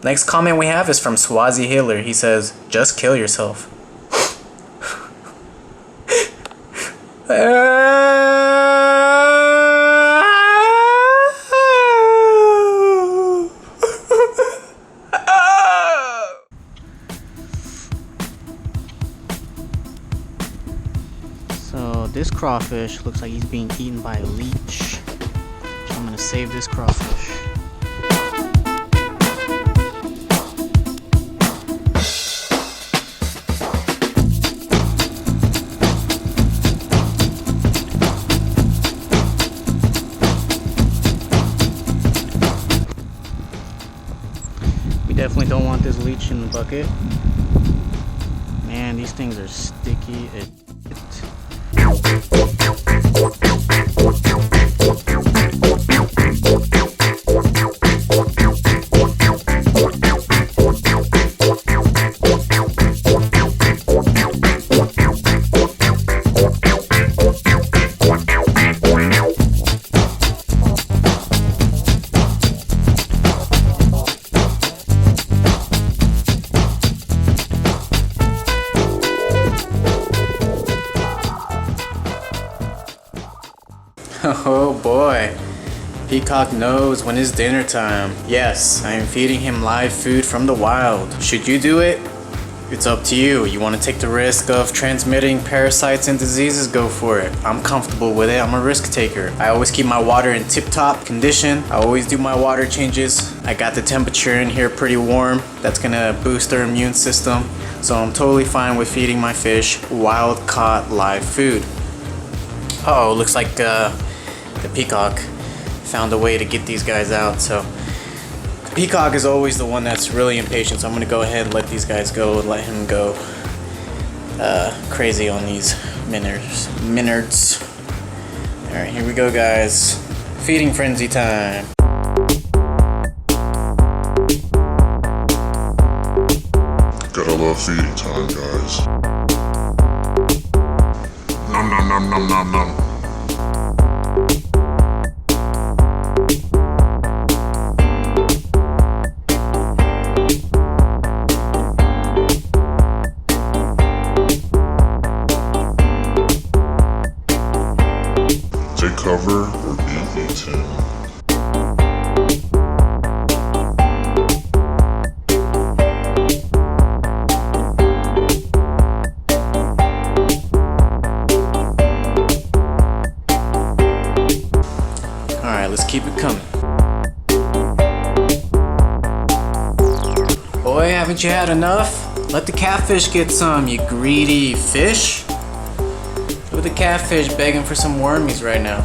Next comment we have is from Swazi Hiller. He says, just kill yourself. So this crawfish looks like he's being eaten by a leech. So I'm gonna save this crawfish. We definitely don't want this leech in the bucket. Man, these things are sticky. Oh boy, Peacock knows when it's dinner time. Yes, I am feeding him live food from the wild. Should you do it? It's up to you. You want to take the risk of transmitting parasites and diseases? Go for it. I'm comfortable with it. I'm a risk taker. I always keep my water in tip-top condition. I always do my water changes. I got the temperature in here pretty warm. That's gonna boost their immune system. So I'm totally fine with feeding my fish wild-caught live food. Oh, looks like the peacock found a way to get these guys out. So the peacock is always the one that's really impatient, so I'm gonna go ahead and let these guys go and let him go crazy on these minards. All right, here we go, guys. Feeding frenzy time. Gotta love feeding time, guys. Nom nom nom nom nom nom. Take cover or be eaten. Alright, let's keep it coming. Boy, haven't you had enough? Let the catfish get some, you greedy fish. Look at the catfish begging for some wormies right now.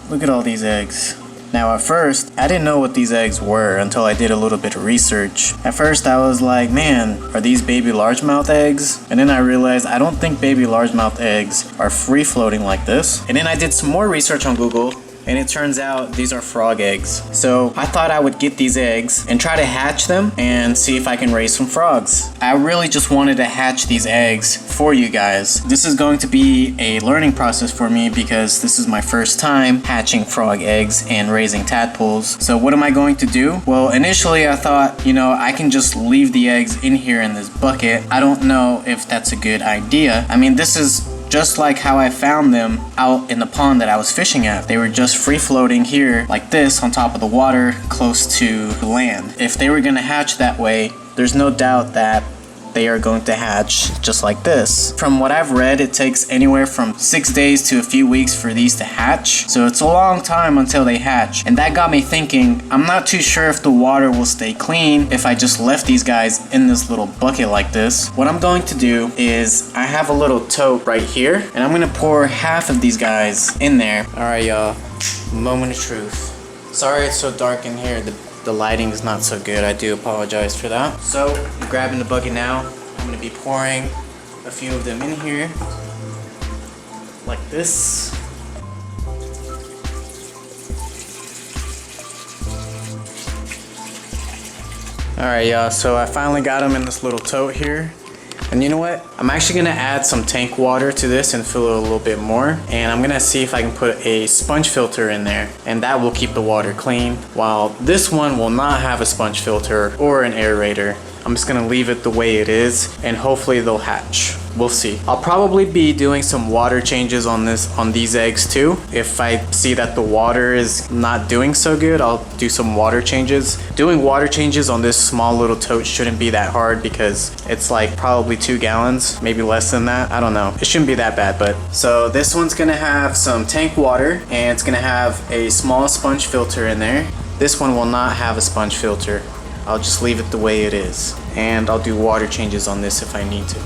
Look at all these eggs. Now at first, I didn't know what these eggs were until I did a little bit of research. At first I was like, man, are these baby largemouth eggs? And then I realized I don't think baby largemouth eggs are free floating like this. And then I did some more research on Google, and it turns out these are frog eggs. So I thought I would get these eggs and try to hatch them and see if I can raise some frogs. I really just wanted to hatch these eggs for you guys. This is going to be a learning process for me because this is my first time hatching frog eggs and raising tadpoles. So what am I going to do? Well, initially I thought, you know, I can just leave the eggs in here in this bucket. I don't know if that's a good idea. I mean, this is just like how I found them out in the pond that I was fishing at. They were just free floating here like this on top of the water close to land. If they were gonna hatch that way, there's no doubt that they are going to hatch just like this. From what I've read, it takes anywhere from 6 days to a few weeks for these to hatch. So it's a long time until they hatch. And that got me thinking, I'm not too sure if the water will stay clean if I just left these guys in this little bucket like this. What I'm going to do is I have a little tote right here and I'm gonna pour half of these guys in there. All right, y'all, moment of truth. Sorry it's so dark in here. The lighting is not so good. I do apologize for that. So, I'm grabbing the bucket now. I'm gonna be pouring a few of them in here. Like this. Alright, y'all, so I finally got them in this little tote here. And you know what? I'm actually gonna add some tank water to this and fill it a little bit more. And I'm gonna see if I can put a sponge filter in there, and that will keep the water clean, while this one will not have a sponge filter or an aerator. I'm just gonna leave it the way it is, and hopefully they'll hatch. We'll see. I'll probably be doing some water changes on these eggs too. If I see that the water is not doing so good, I'll do some water changes. Doing water changes on this small little tote shouldn't be that hard because it's like probably 2 gallons, maybe less than that. I don't know. It shouldn't be that bad, but. So this one's gonna have some tank water, and it's gonna have a small sponge filter in there. This one will not have a sponge filter. I'll just leave it the way it is. And I'll do water changes on this if I need to.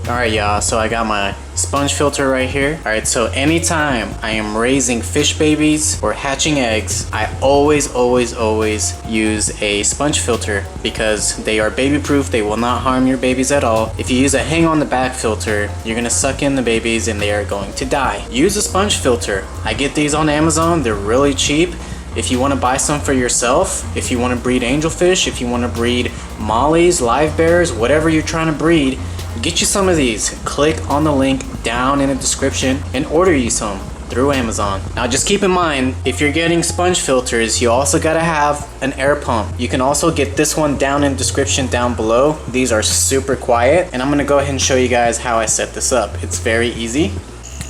Alright y'all, so I got my sponge filter right here. Alright, so anytime I am raising fish babies or hatching eggs, I always use a sponge filter because they are baby proof. They will not harm your babies at all. If you use a hang on the back filter, you're gonna suck in the babies and they are going to die. Use a sponge filter. I get these on Amazon. They're really cheap. If you want to buy some for yourself, if you want to breed angelfish, if you want to breed mollies, live bears, whatever you're trying to breed, get you some of these. Click on the link down in the description and order you some through Amazon. Now just keep in mind, if you're getting sponge filters, you also gotta have an air pump. You can also get this one down in the description down below. These are super quiet, and I'm gonna go ahead and show you guys how I set this up. It's very easy.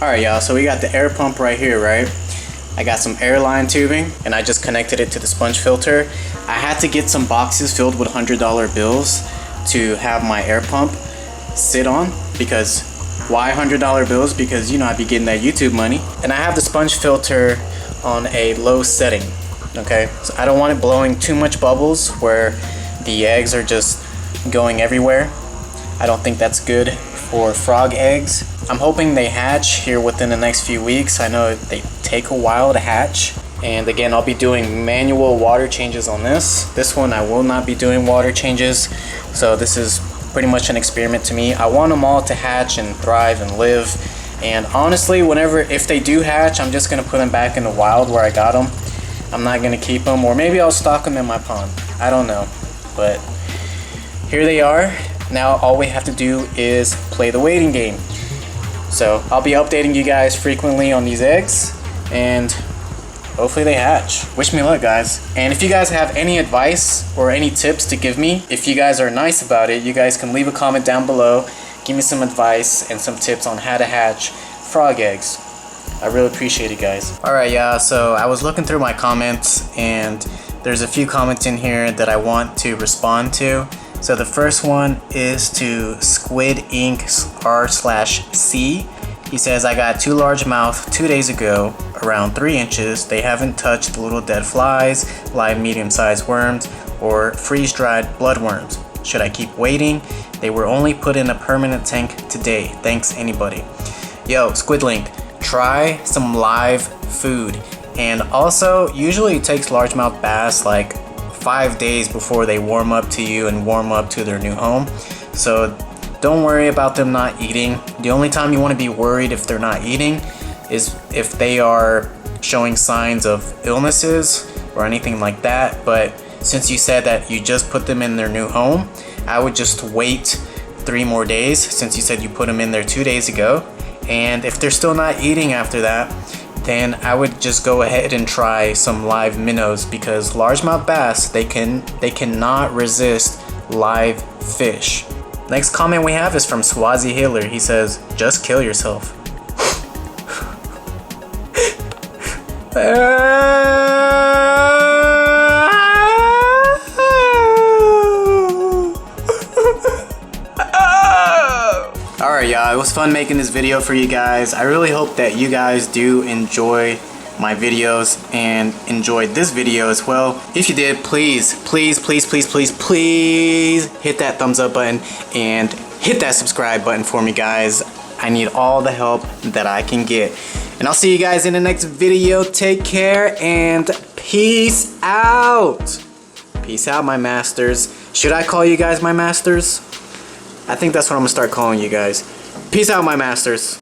Alright y'all, so we got the air pump right here, right? I got some airline tubing and I just connected it to the sponge filter. I had to get some boxes filled with $100 bills to have my air pump sit on, because why $100 bills? Because you know I'd be getting that YouTube money. And I have the sponge filter on a low setting, okay? So I don't want it blowing too much bubbles where the eggs are just going everywhere. I don't think that's good for frog eggs. I'm hoping they hatch here within the next few weeks. I know they take a while to hatch. And again, I'll be doing manual water changes on this. This one I will not be doing water changes. So this is pretty much an experiment to me. I want them all to hatch and thrive and live. And honestly, if they do hatch, I'm just gonna put them back in the wild where I got them. I'm not gonna keep them, or maybe I'll stock them in my pond. I don't know, but here they are. Now all we have to do is play the waiting game. So I'll be updating you guys frequently on these eggs, and hopefully they hatch. Wish me luck, guys. And if you guys have any advice or any tips to give me, if you guys are nice about it, you guys can leave a comment down below. Give me some advice and some tips on how to hatch frog eggs. I really appreciate it, guys. Alright, yeah, so I was looking through my comments, and there's a few comments in here that I want to respond to. So the first one is to Squid Inc. R/C. He says, I got 2 largemouth 2 days ago, around 3 inches. They haven't touched little dead flies, live medium-sized worms, or freeze-dried bloodworms. Should I keep waiting? They were only put in a permanent tank today. Thanks, anybody. Yo, Squidlink, try some live food. And also, usually it takes largemouth bass like 5 days before they warm up to you and warm up to their new home. So don't worry about them not eating. The only time you want to be worried if they're not eating is if they are showing signs of illnesses or anything like that. But since you said that you just put them in their new home, I would just wait 3 more days, since you said you put them in there 2 days ago. And if they're still not eating after that, then I would just go ahead and try some live minnows, because largemouth bass, they cannot resist live fish. Next comment we have is from Swazi Hiller. He says, just kill yourself. Alright y'all, it was fun making this video for you guys. I really hope that you guys do enjoy my videos and enjoyed this video as well. If you did, please hit that thumbs up button and hit that subscribe button for me, guys. I need all the help that I can get. And I'll see you guys in the next video. Take care and peace out. Peace out, my masters. Should I call you guys my masters? I think that's what I'm gonna start calling you guys. Peace out, my masters.